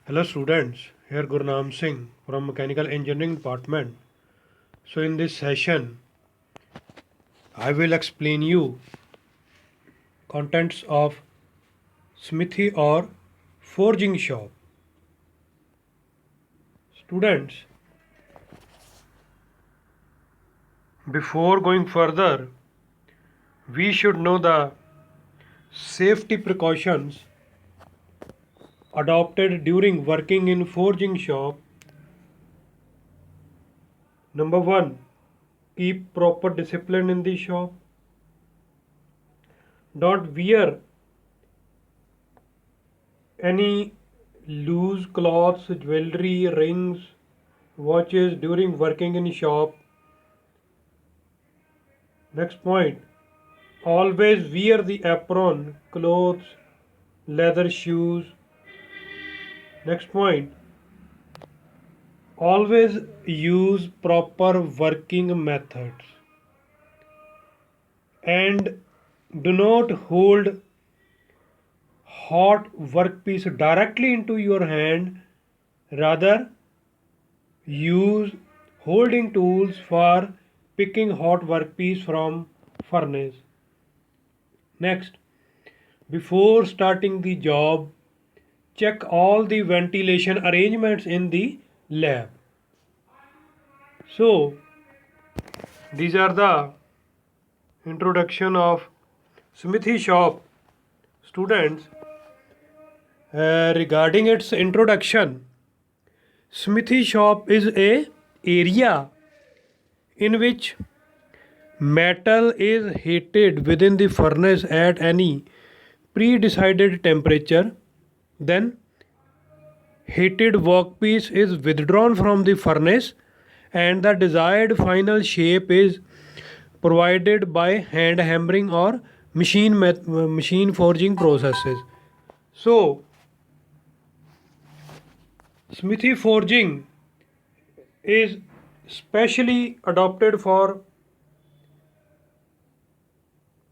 Hello students, here Gurnaam Singh from Mechanical Engineering Department. So in this session, I will explain you contents of smithy or forging shop. Students, before going further, we should know the safety precautions adopted during working in forging shop. Number 1, keep proper discipline in the shop. Don't wear any loose clothes, jewelry, rings, watches during working in shop. Next point, always wear the apron, clothes, leather shoes. Next point, always use proper working methods and do not hold hot workpiece directly into your hand, rather use holding tools for picking hot workpiece from furnace. Next, before starting the job, check all the ventilation arrangements in the lab. So, these are the introduction of smithy shop. Students, regarding its introduction, smithy shop is a area in which metal is heated within the furnace at any pre-decided temperature. Then heated workpiece is withdrawn from the furnace and the desired final shape is provided by hand hammering or machine forging processes. So, smithy forging is specially adopted for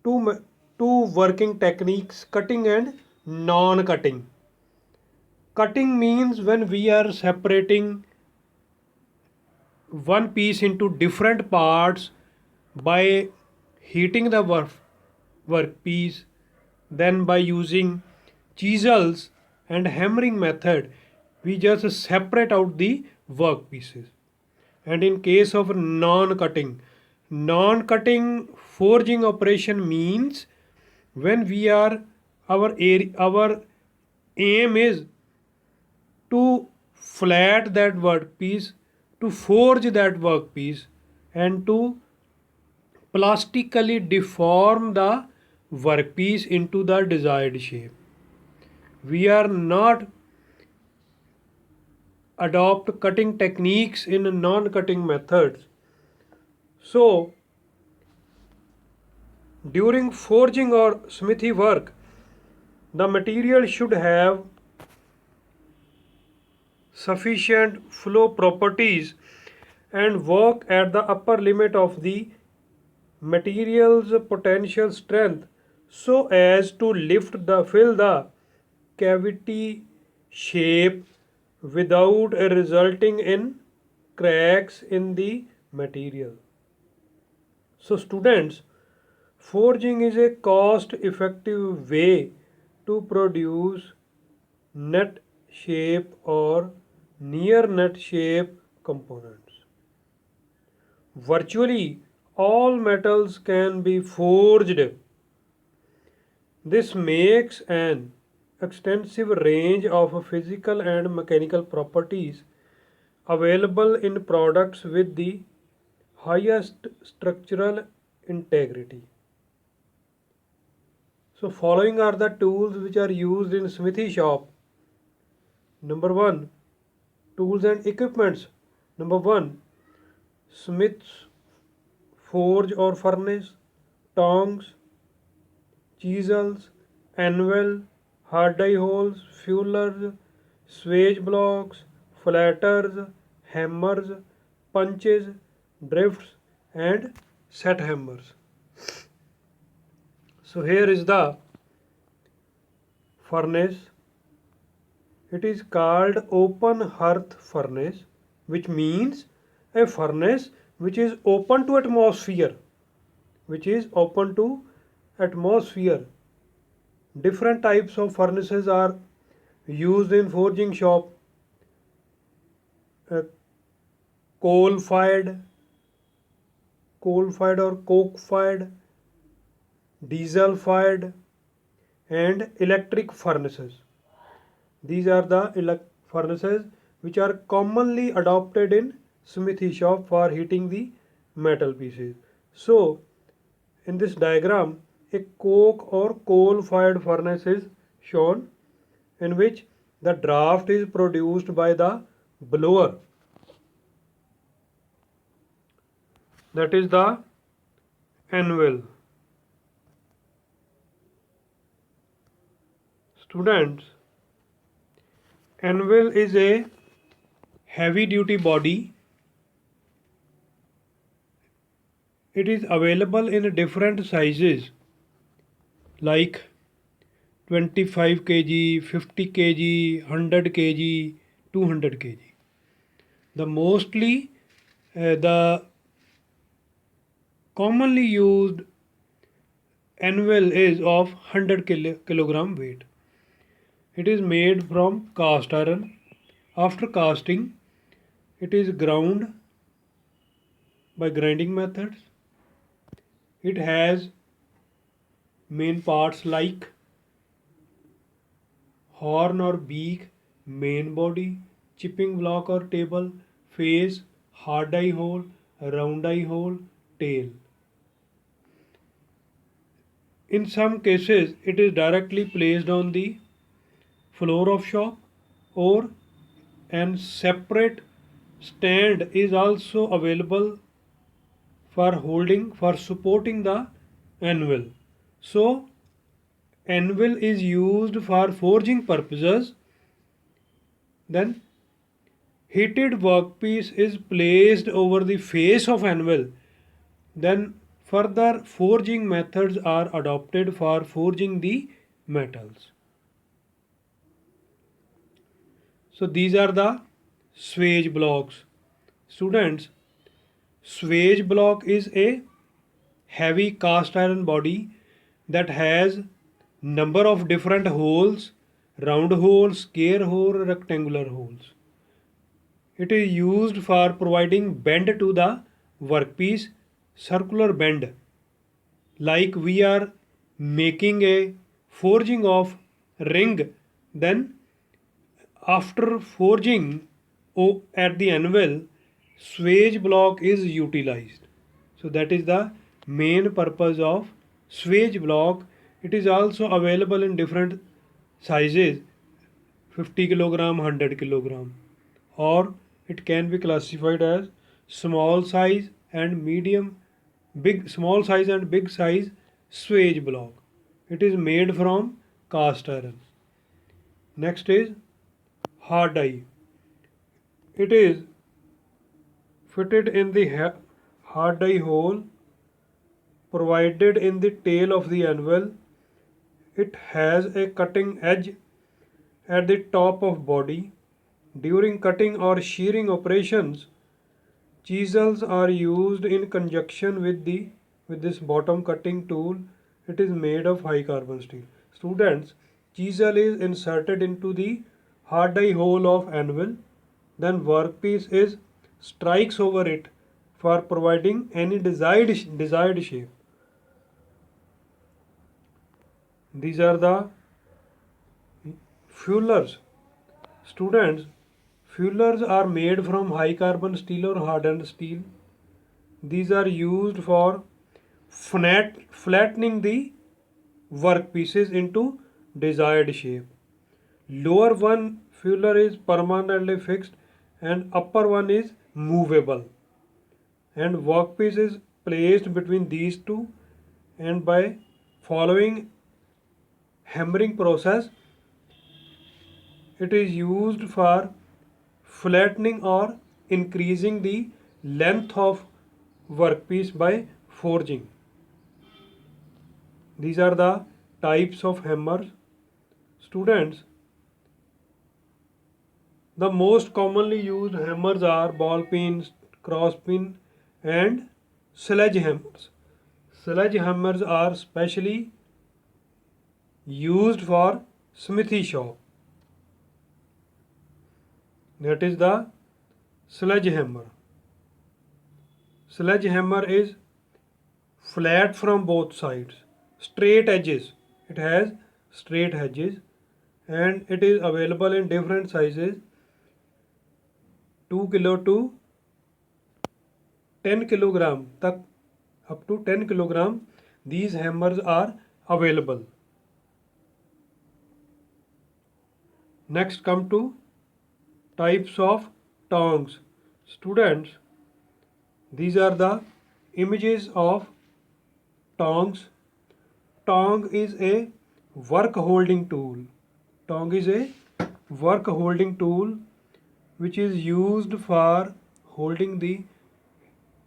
two working techniques, cutting and non-cutting. Cutting means when we are separating one piece into different parts by heating the workpiece, then by using chisels and hammering method we just separate out the workpieces. And in case of non-cutting forging operation means when we are our aim is to flat that workpiece, to forge that workpiece, and to plastically deform the workpiece into the desired shape. We are not adopt cutting techniques in non-cutting methods. So, during forging or smithy work, the material should have sufficient flow properties and work at the upper limit of the material's potential strength so as to fill the cavity shape without resulting in cracks in the material. So students, forging is a cost effective way to produce nut shape or near nut shape components. Virtually all metals can be forged. This makes an extensive range of physical and mechanical properties available in products with the highest structural integrity. So following are the tools which are used in smithy shop. Number 1, tools and equipments. Number 1, smith's forge or furnace, tongs, chisels, anvil, hard die holes, fuelers, swage blocks, flatters, hammers, punches, drifts, and set hammers. So here is the furnace. It is called open hearth furnace, which means a furnace which is open to atmosphere, which is open to atmosphere. Different types of furnaces are used in forging shop. uh, coal fired, or coke fired, diesel fired, and electric furnaces. These are the furnaces which are commonly adopted in smithy shop for heating the metal pieces. So, in this diagram, a coke or coal fired furnace is shown, in which the draft is produced by the blower, that is the anvil. Students, anvil is a heavy duty body. It is available in different sizes like 25 kg, 50 kg, 100 kg, 200 kg. The commonly used anvil is of 100 kilogram weight. It is made from cast iron. After casting, it is ground by grinding methods. It has main parts like horn or beak, main body, chipping block or table, face, hard eye hole, round eye hole, tail. In some cases, it is directly placed on the floor of shop, or an separate stand is also available for supporting the anvil. So anvil is used for forging purposes. Then heated workpiece is placed over the face of anvil. Then further forging methods are adopted for forging the metals. So these are the swage blocks. Students, swage block is a heavy cast iron body that has number of different holes: round hole, square hole, rectangular holes. It is used for providing bend to the workpiece, circular bend. Like we are making a forging of ring, then after forging at the anvil, swage block is utilized. So that is the main purpose of swage block. It is also available in different sizes: 50 kilogram, 100 kilogram, or it can be classified as small size and medium, small size and big size swage block. It is made from cast iron. Next is hard eye. It is fitted in the hard eye hole provided in the tail of the anvil. It has a cutting edge at the top of body. During cutting or shearing operations, chisels are used in conjunction with this bottom cutting tool. It is made of high carbon steel. Students, chisel is inserted into the hard eye hole of anvil. Then workpiece is strikes over it for providing any desired shape. These are the fuelers. Students, fuelers are made from high carbon steel or hardened steel. These are used for flattening the workpieces into desired shape. Lower one fueler is permanently fixed and upper one is movable. And workpiece is placed between these two, and by following hammering process, it is used for flattening or increasing the length of workpiece by forging. These are the types of hammers. Students, The most commonly used hammers are ball pins, cross pin, and sledgehammers. Sledgehammers are specially used for smithy shop. That is the sledgehammer. Sledgehammer is flat from both sides, straight edges. It has straight edges and it is available in different sizes 2 kilo to 10 kilogram tak, up to 10 kilogram these hammers are available. Next come to types of tongs. Students, these are the images of tongs. Tong is a work holding tool. Tong is a work holding tool which is used for holding the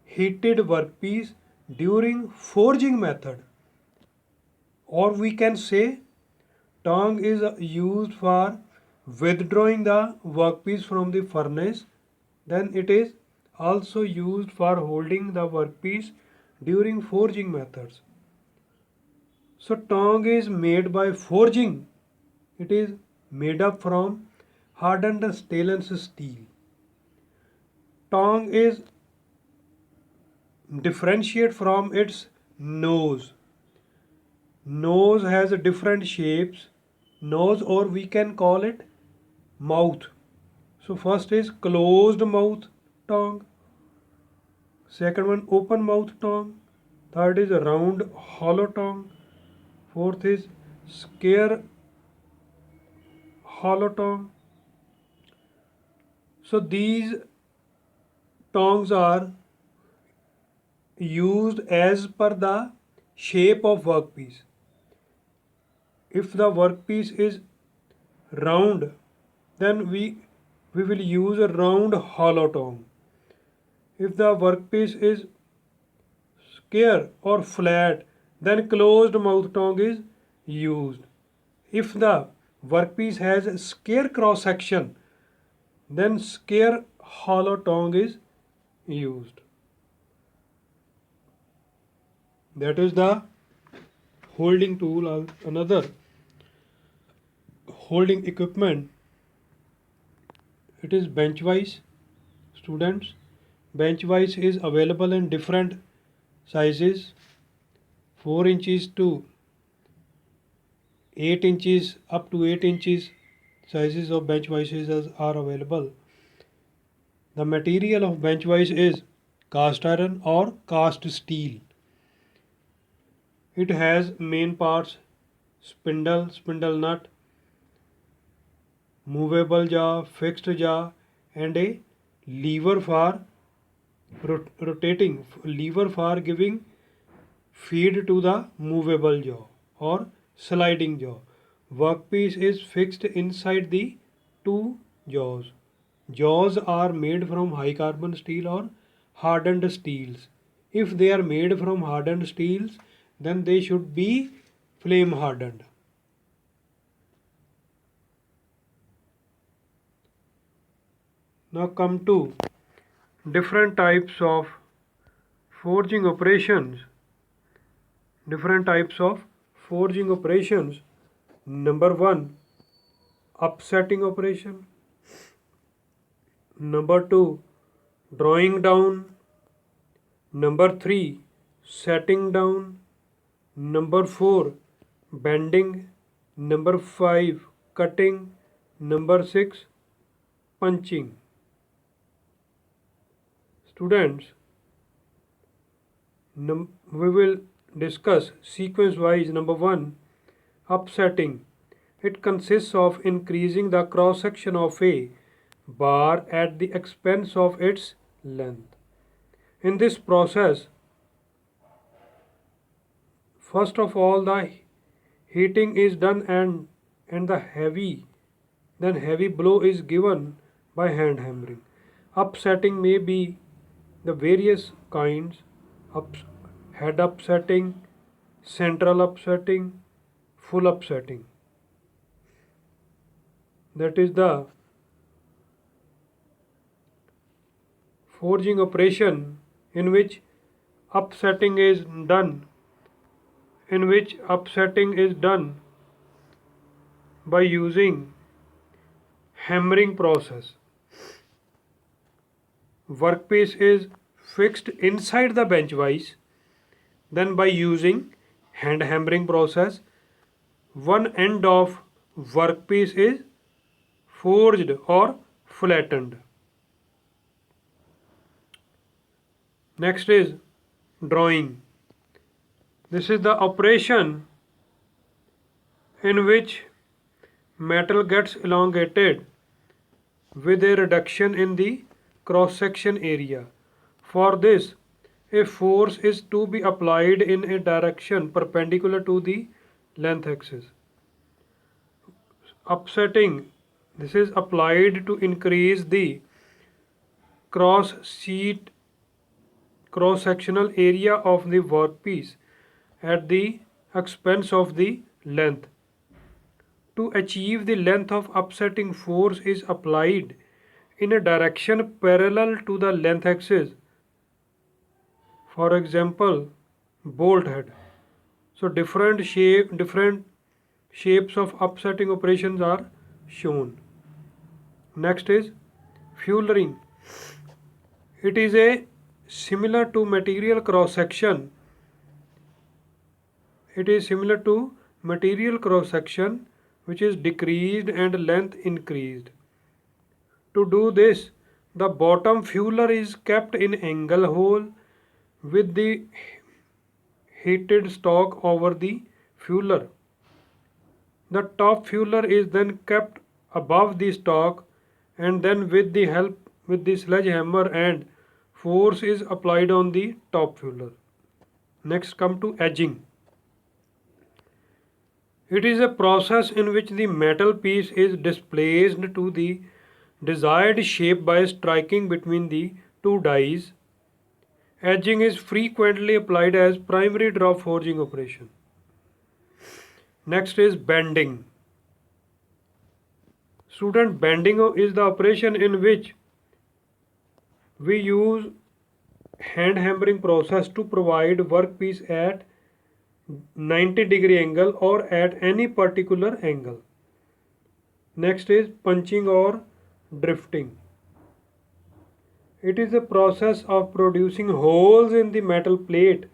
heated workpiece during forging method, or we can say tong is used for withdrawing the workpiece from the furnace. Then it is also used for holding the workpiece during forging methods. So tong is made by forging. It is made up from hardened stainless steel. Tong is differentiate from its nose. Nose has different shapes. Nose, or we can call it mouth. So first is closed mouth tongue. Second one open mouth tongue. Third is round hollow tongue. Fourth is square hollow tongue. So these tongs are used as per the shape of workpiece. If the workpiece is round, then we will use a round hollow tong. If the workpiece is square or flat, then closed mouth tong is used. If the workpiece has a square cross section, then square hollow tong is used. That is the holding tool. Another holding equipment, it is bench vise. Students, bench vise is available in different sizes, 4 inches to 8 inches, up to 8 inches sizes of bench vises are available. The material of bench vise is cast iron or cast steel. It has main parts: spindle, spindle nut, movable jaw, fixed jaw, and a lever for rotating, lever for giving feed to the movable jaw or sliding jaw. Workpiece is fixed inside the two jaws. Jaws are made from high carbon steel or hardened steels. If they are made from hardened steels, then they should be flame hardened. Now come to different types of forging operations. Different types of forging operations. Number 1, upsetting operation. Number 2, drawing down. Number 3, setting down. Number 4, bending. Number 5, cutting. Number 6, punching. Students, we will discuss sequence wise. Number 1, upsetting. It consists of increasing the cross section of a bar at the expense of its length. In this process, first of all the heating is done and the heavy blow is given by hand hammering. Upsetting may be the various kinds: head upsetting, central upsetting, full upsetting. That is the forging operation in which upsetting is done by using hammering process. Workpiece is fixed inside the bench vise. Then by using hand hammering process, one end of workpiece is forged or flattened. Next is drawing. This is the operation in which metal gets elongated with a reduction in the cross-section area. For this, a force is to be applied in a direction perpendicular to the length axis. Upsetting, this is applied to increase the cross-sectional area of the workpiece at the expense of the length. To achieve the length of upsetting, force is applied in a direction parallel to the length axis. For example, bolt head. So different shapes of upsetting operations are shown. Next is fullering. It is a similar to material cross section. It is similar to material cross section which is decreased and length increased. To do this, the bottom fuller is kept in angle hole with the heated stock over the fuller. The top fuller is then kept above the stock, and then with the sledgehammer and force is applied on the top fuller. Next come to edging. It is a process in which the metal piece is displaced to the desired shape by striking between the two dies. Edging is frequently applied as primary draw forging operation. Next is bending. Student, bending is the operation in which we use hand hammering process to provide workpiece at 90-degree angle or at any particular angle. Next is punching or drifting. It is a process of producing holes in the metal plate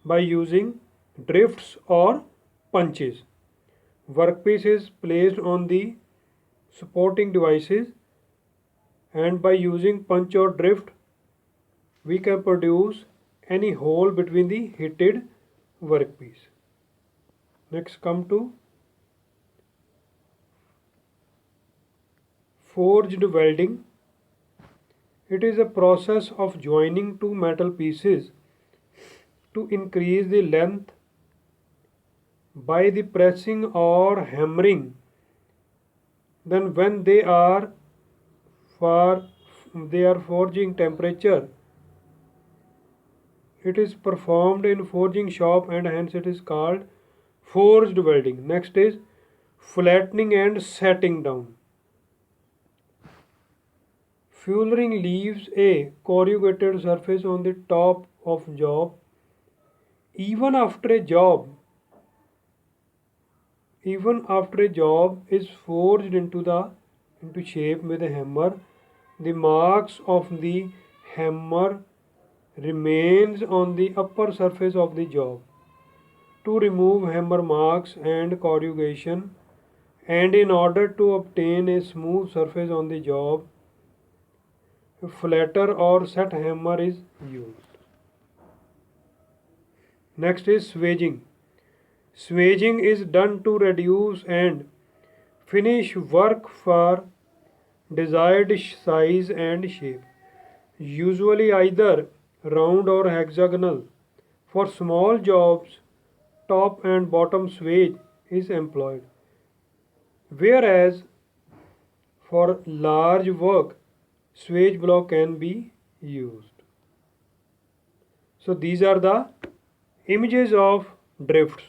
by using drifts or punches. Workpiece is placed on the supporting devices, and by using punch or drift we can produce any hole between the heated workpiece. Next come to forged welding. It is a process of joining two metal pieces to increase the length by the pressing or hammering. Then when they are forging temperature, it is performed in forging shop and hence it is called forged welding. Next is flattening and setting down. Fullering leaves a corrugated surface on the top of job. Even after a job is forged into shape with a hammer, the marks of the hammer remains on the upper surface of the job. To remove hammer marks and corrugation, and in order to obtain a smooth surface on the job, a flatter or set hammer is used. Next is swaging. Swaging is done to reduce and finish work for desired size and shape, usually either round or hexagonal. For small jobs, top and bottom swage is employed, whereas for large work, swage block can be used. So these are the images of drifts.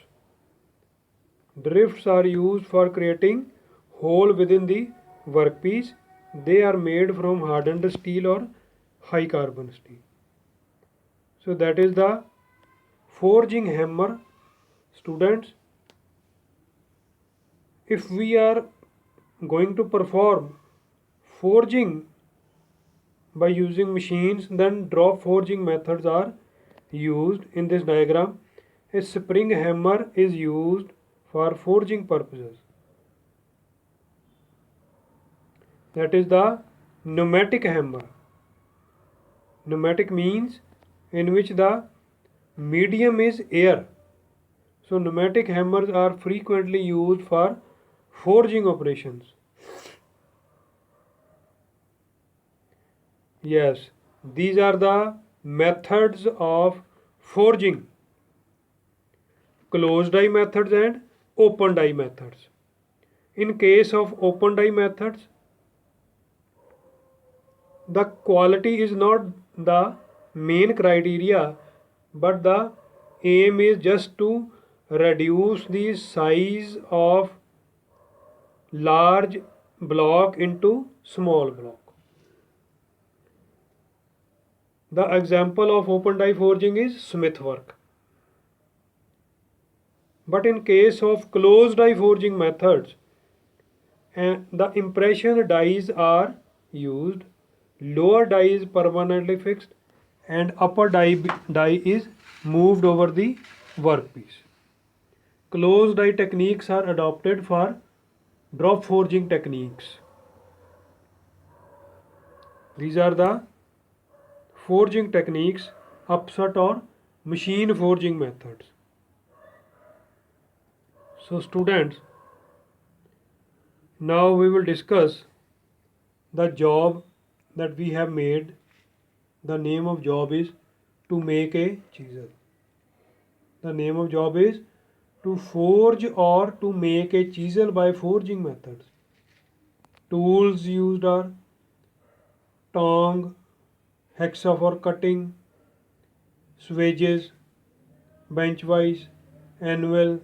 Drifts are used for creating hole within the workpiece. They are made from hardened steel or high carbon steel. So that is the forging hammer, students. If we are going to perform forging by using machines, then drop forging methods are used. In this diagram, a spring hammer is used for forging purposes. That is the pneumatic hammer. Pneumatic means in which the medium is air. So pneumatic hammers are frequently used for forging operations. Yes, these are the methods of forging: closed die methods and open die methods. In case of open die methods, the quality is not the main criteria, but the aim is just to reduce the size of large block into small block. The example of open die forging is smith work. But in case of closed die forging methods, the impression dies are used, lower die is permanently fixed, and upper die is moved over the workpiece. Closed die techniques are adopted for drop forging techniques. These are the forging techniques, upset or machine forging methods. So students, now we will discuss the job that we have made. The name of job is to make a chisel. The name of job is to forge or to make a chisel by forging methods. Tools used are tong, hacksaw for cutting, swedges, bench vise, anvil,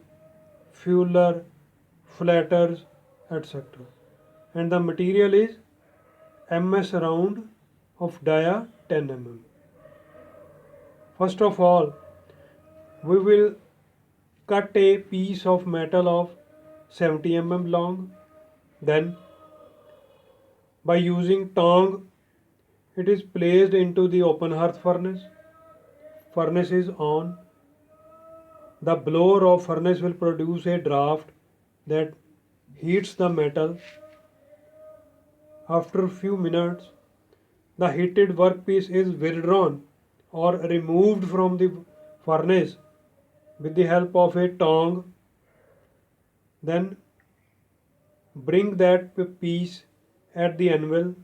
fuller, flatters, etc. And the material is MS round of dia 10 mm. First of all, we will cut a piece of metal of 70 mm long. Then, by using tong, it is placed into the open hearth furnace. Furnace is on. The blower of furnace will produce a draft that heats the metal. After a few minutes, the heated workpiece is withdrawn or removed from the furnace with the help of a tong. Then bring that piece at the anvil.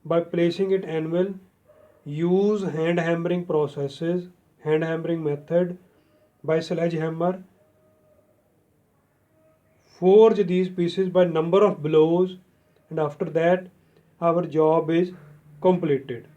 By placing it anvil, use hand hammering processes, hand hammering method by sledgehammer. Forge these pieces by number of blows, and after that our job is completed.